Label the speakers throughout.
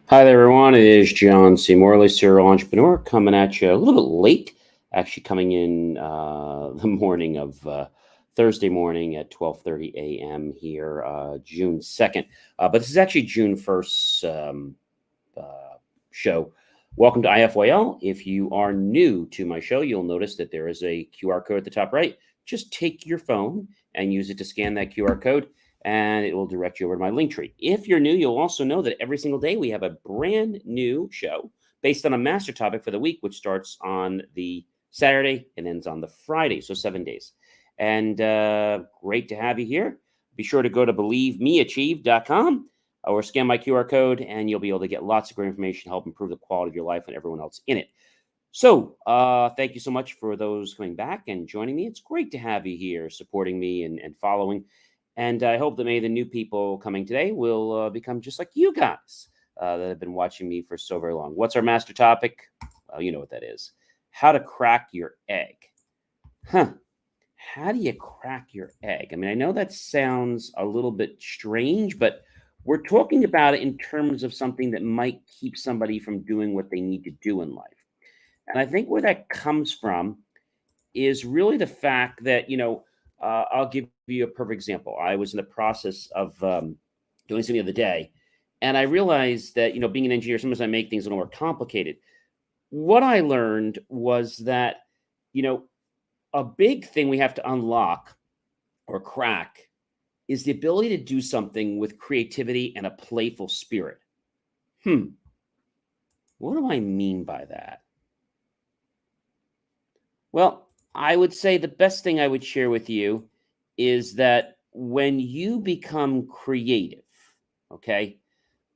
Speaker 1: Hi there, everyone. It is John C. Morley, serial entrepreneur, coming at you a little bit late. Actually, coming in the morning of Thursday morning at 12:30 a.m. here, June 2nd. But this is actually June 1st show. Welcome to IFYL. If you are new to my show, you'll notice that there is a QR code at the top right. Just take your phone and use it to scan that QR code, and it will direct you over to my link tree. If you're new, you'll also know that every single day we have a brand new show based on a master topic for the week, which starts on the Saturday and ends on the Friday, so 7 days. And great to have you here. Be sure to go to believemeachieve.com or scan my QR code, and you'll be able to get lots of great information to help improve the quality of your life and everyone else in it. So thank you so much for those coming back and joining me. It's great to have you here supporting me and following. And I hope that maybe the new people coming today will become just like you guys that have been watching me for so very long. What's our master topic? Well, you know what that is. How to crack your egg. Huh. How do you crack your egg? I mean, I know that sounds a little bit strange, but we're talking about it in terms of something that might keep somebody from doing what they need to do in life. And I think where that comes from is really the fact that, I'll give you a perfect example. I was in the process of doing something the other day, and I realized that, being an engineer, sometimes I make things a little more complicated. What I learned was that, you know, a big thing we have to unlock or crack is the ability to do something with creativity and a playful spirit. What do I mean by that? Well, I would say the best thing I would share with you is that when you become creative, okay,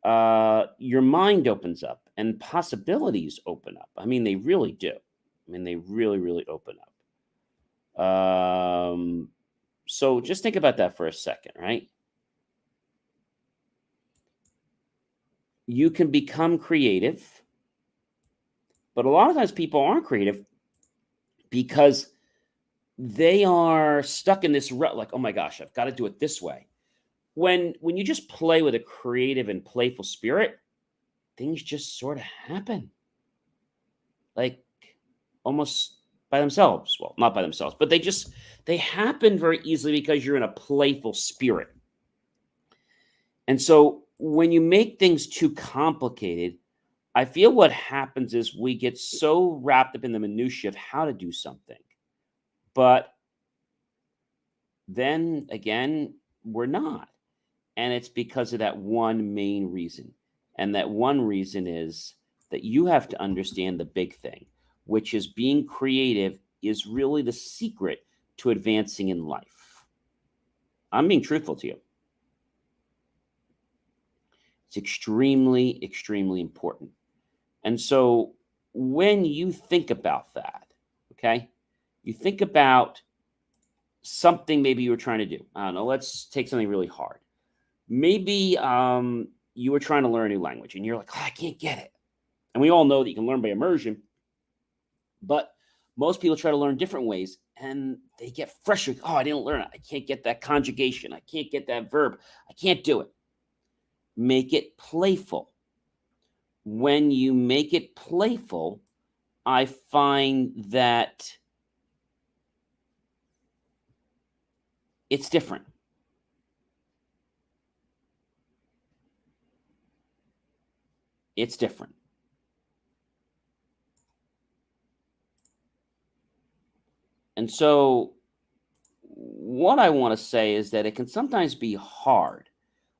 Speaker 1: your mind opens up and possibilities open up. I mean, they really do. I mean, they really, really open up. So just think about that for a second, right? You can become creative, but a lot of times people aren't creative because they are stuck in this rut, like, oh my gosh, I've got to do it this way. When you just play with a creative and playful spirit, things just sort of happen, like almost by themselves. Well, not by themselves, but they happen very easily because you're in a playful spirit. And so when you make things too complicated, I feel what happens is we get so wrapped up in the minutia of how to do something, but then again, we're not. And it's because of that one main reason. And that one reason is that you have to understand the big thing, which is being creative is really the secret to advancing in life. I'm being truthful to you. It's extremely, extremely important. And so when you think about that, okay, you think about something maybe you were trying to do. I don't know, let's take something really hard. Maybe you were trying to learn a new language and you're like, oh, I can't get it. And we all know that you can learn by immersion, but most people try to learn different ways and they get frustrated. Oh, I didn't learn it. I can't get that conjugation. I can't get that verb. I can't do it. Make it playful. When you make it playful, I find that it's different. It's different. And so, what I want to say is that it can sometimes be hard,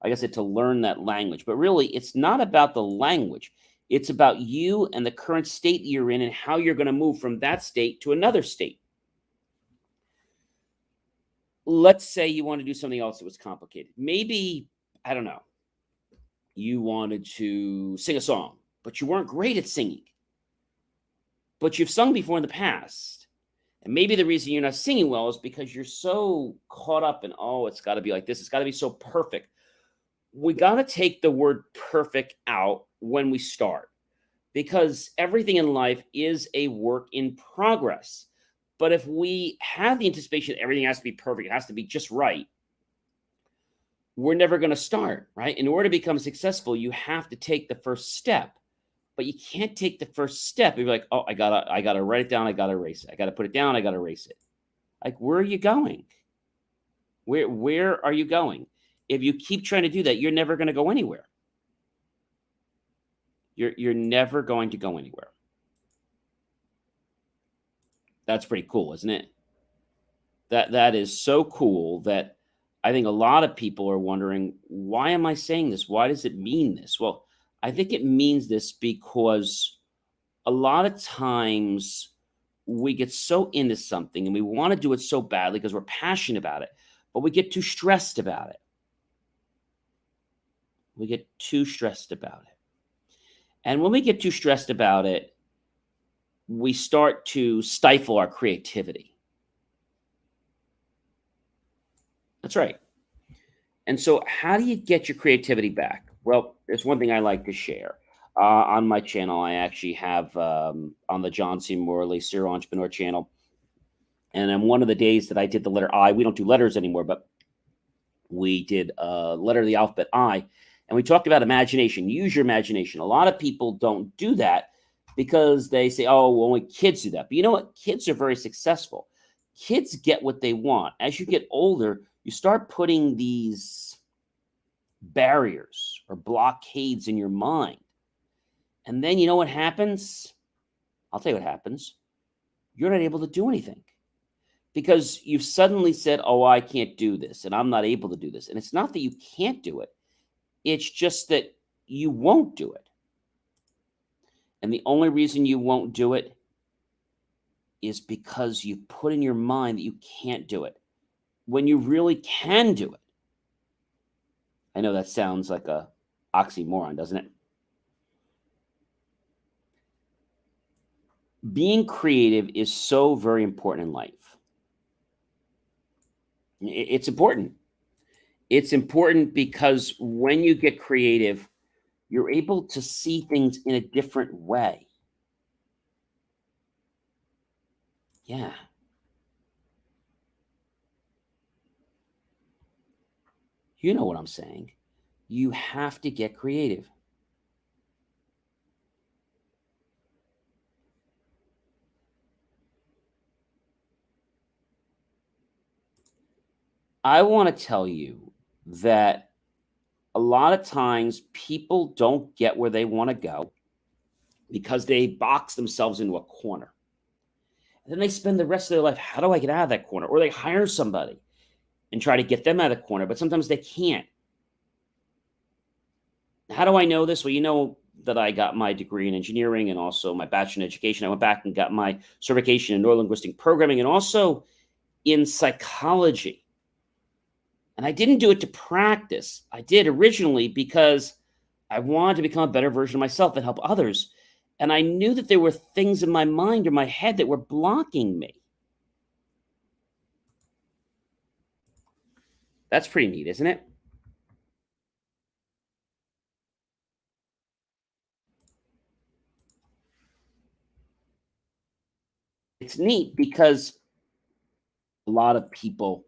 Speaker 1: like I said, to learn that language. But really, it's not about the language. It's about you and the current state you're in and how you're going to move from that state to another state. Let's say you want to do something else that was complicated. Maybe, I don't know, you wanted to sing a song, but you weren't great at singing. But you've sung before in the past. And maybe the reason you're not singing well is because you're so caught up in, oh, it's got to be like this. It's got to be so perfect. We got to take the word perfect out when we start because everything in life is a work in progress. But if we have the anticipation that everything has to be perfect, it has to be just right, we're never going to start, right? In order to become successful, you have to take the first step. But you can't take the first step and be like, oh, I gotta write it down, I gotta erase it. I gotta put it down, I gotta erase it. Like, where are you going? Where are you going? If you keep trying to do that, you're never going to go anywhere. You're never going to go anywhere. That's pretty cool, isn't it? That is so cool that I think a lot of people are wondering, why am I saying this? Why does it mean this? Well, I think it means this because a lot of times we get so into something and we want to do it so badly because we're passionate about it, but we get too stressed about it. We get too stressed about it. And when we get too stressed about it, we start to stifle our creativity. That's right. And so, how do you get your creativity back? Well, there's one thing I like to share. On my channel, I actually have on the John C. Morley Serial Entrepreneur channel. And on one of the days that I did the letter I, we don't do letters anymore, but we did a letter of the alphabet I, and we talked about imagination. Use your imagination. A lot of people don't do that because they say, oh, well, only kids do that. But you know what? Kids are very successful. Kids get what they want. As you get older, you start putting these barriers or blockades in your mind. And then you know what happens? I'll tell you what happens. You're not able to do anything because you've suddenly said, oh, I can't do this and I'm not able to do this. And it's not that you can't do it, it's just that you won't do it. And the only reason you won't do it is because you put in your mind that you can't do it when you really can do it. I know that sounds like a oxymoron, doesn't it? Being creative is so very important in life. It's important. It's important because when you get creative, you're able to see things in a different way. Yeah. You know what I'm saying. You have to get creative. I want to tell you that a lot of times people don't get where they want to go because they box themselves into a corner. And then they spend the rest of their life, how do I get out of that corner? Or they hire somebody and try to get them out of the corner, but sometimes they can't. How do I know this? Well, you know that I got my degree in engineering and also my bachelor in education. I went back and got my certification in neurolinguistic programming and also in psychology. And I didn't do it to practice. I did originally because I wanted to become a better version of myself and help others. And I knew that there were things in my mind or my head that were blocking me. That's pretty neat, isn't it? It's neat because a lot of people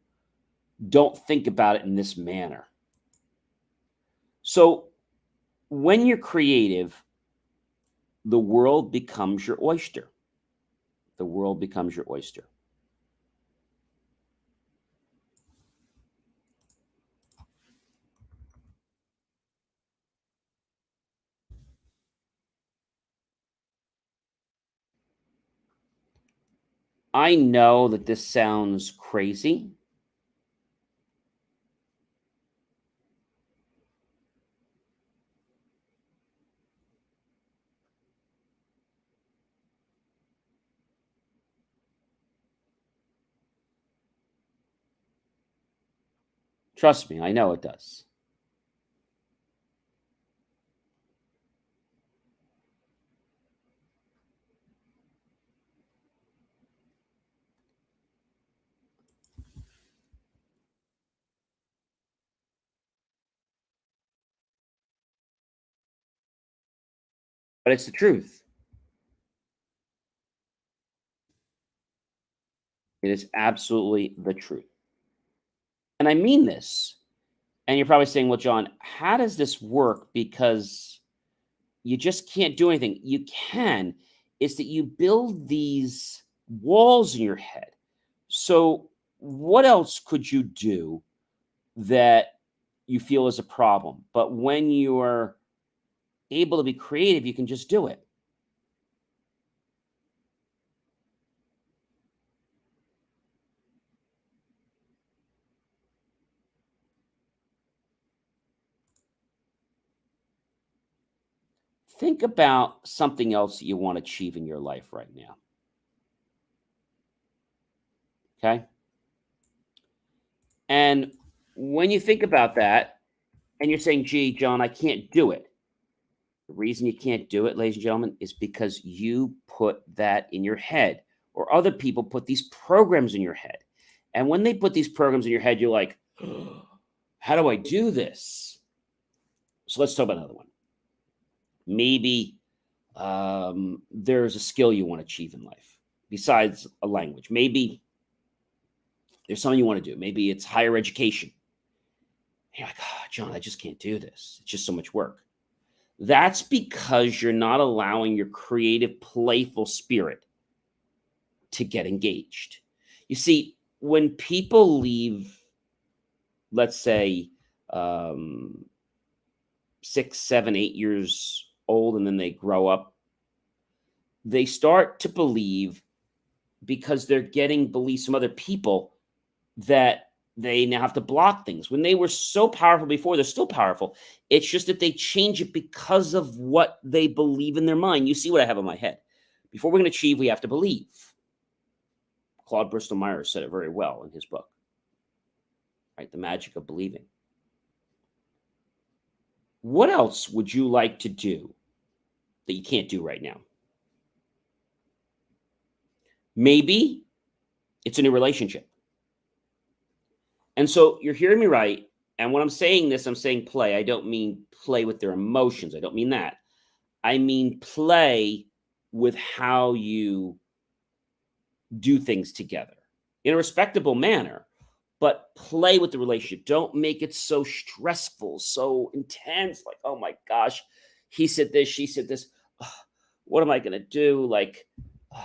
Speaker 1: don't think about it in this manner. So when you're creative, the world becomes your oyster. The world becomes your oyster. I know that this sounds crazy. Trust me, I know it does. But it's the truth. It is absolutely the truth. And I mean this. And you're probably saying, well, John, how does this work? Because you just can't do anything. You can. It's that you build these walls in your head. So, what else could you do that you feel is a problem? But when you're able to be creative, you can just do it. Think about something else that you want to achieve in your life right now. Okay. And when you think about that and you're saying, gee, John, I can't do it. The reason you can't do it, ladies and gentlemen, is because you put that in your head, or other people put these programs in your head. And when they put these programs in your head, you're like, how do I do this? So let's talk about another one. Maybe there's a skill you want to achieve in life besides a language. Maybe there's something you want to do. Maybe it's higher education. You're like, oh, John, I just can't do this. It's just so much work. That's because you're not allowing your creative, playful spirit to get engaged. You see, when people leave, let's say, 6, 7, 8 years old, and then they grow up, they start to believe, because they're getting beliefs from other people, that they now have to block things. When they were so powerful before, they're still powerful. It's just that they change it because of what they believe in their mind. You see what I have in my head. Before we can achieve, we have to believe. Claude Bristol Myers said it very well in his book, right? The Magic of Believing. What else would you like to do that you can't do right now? Maybe it's a new relationship. And so you're hearing me right. And when I'm saying this, I'm saying play. I don't mean play with their emotions. I don't mean that. I mean play with how you do things together in a respectable manner, but play with the relationship. Don't make it so stressful, so intense. Like, oh my gosh, he said this, she said this. Ugh, what am I going to do? Like,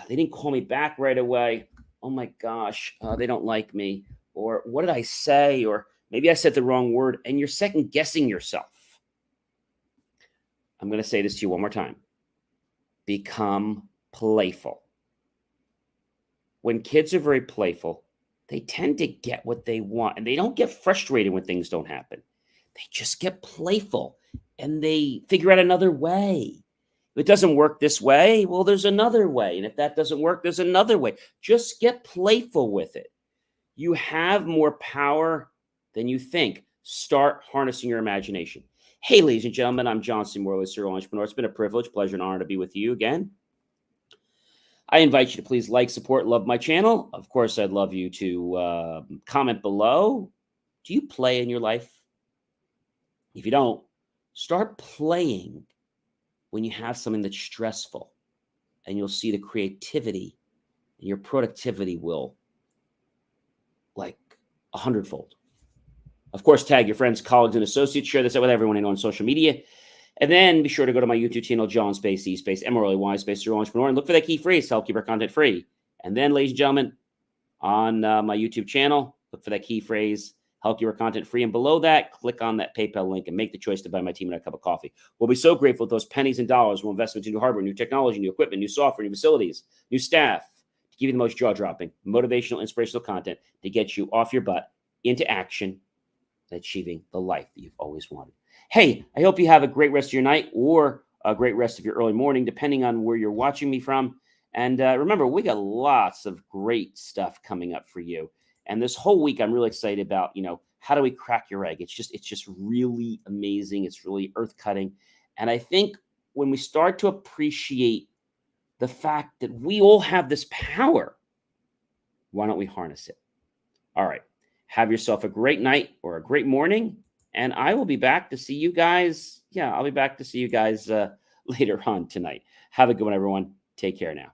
Speaker 1: they didn't call me back right away. Oh my gosh, they don't like me. Or what did I say? Or maybe I said the wrong word, and you're second guessing yourself. I'm going to say this to you one more time. Become playful. When kids are very playful, they tend to get what they want, and they don't get frustrated when things don't happen. They just get playful, and they figure out another way. If it doesn't work this way, well, there's another way. And if that doesn't work, there's another way. Just get playful with it. You have more power than you think. Start harnessing your imagination. Hey, ladies and gentlemen, I'm John C. Morley, serial entrepreneur. It's been a privilege, pleasure, and honor to be with you again. I invite you to please like, support, love my channel. Of course, I'd love you to comment below. Do you play in your life? If you don't, start playing when you have something that's stressful, and you'll see the creativity and your productivity will like 100-fold. Of course, tag your friends, colleagues, and associates. Share this out with everyone you know on social media. And then be sure to go to my YouTube channel, John Space, E Space, M-R-L-E-Y Space, Serial Entrepreneur, and look for that key phrase to help keep our content free. And then, ladies and gentlemen, on my YouTube channel, look for that key phrase, help keep our content free. And below that, click on that PayPal link and make the choice to buy my team a cup of coffee. We'll be so grateful with those pennies and dollars. We'll invest into new hardware, new technology, new equipment, new software, new facilities, new staff, to give you the most jaw-dropping, motivational, inspirational content to get you off your butt into action and achieving the life that you've always wanted. Hey, I hope you have a great rest of your night or a great rest of your early morning, depending on where you're watching me from. And remember, we got lots of great stuff coming up for you. And this whole week, I'm really excited about, how do we crack your egg? It's just really amazing. It's really earth-cutting. And I think when we start to appreciate the fact that we all have this power, why don't we harness it? All right. Have yourself a great night or a great morning. And I will be back to see you guys. Yeah, I'll be back to see you guys later on tonight. Have a good one, everyone. Take care now.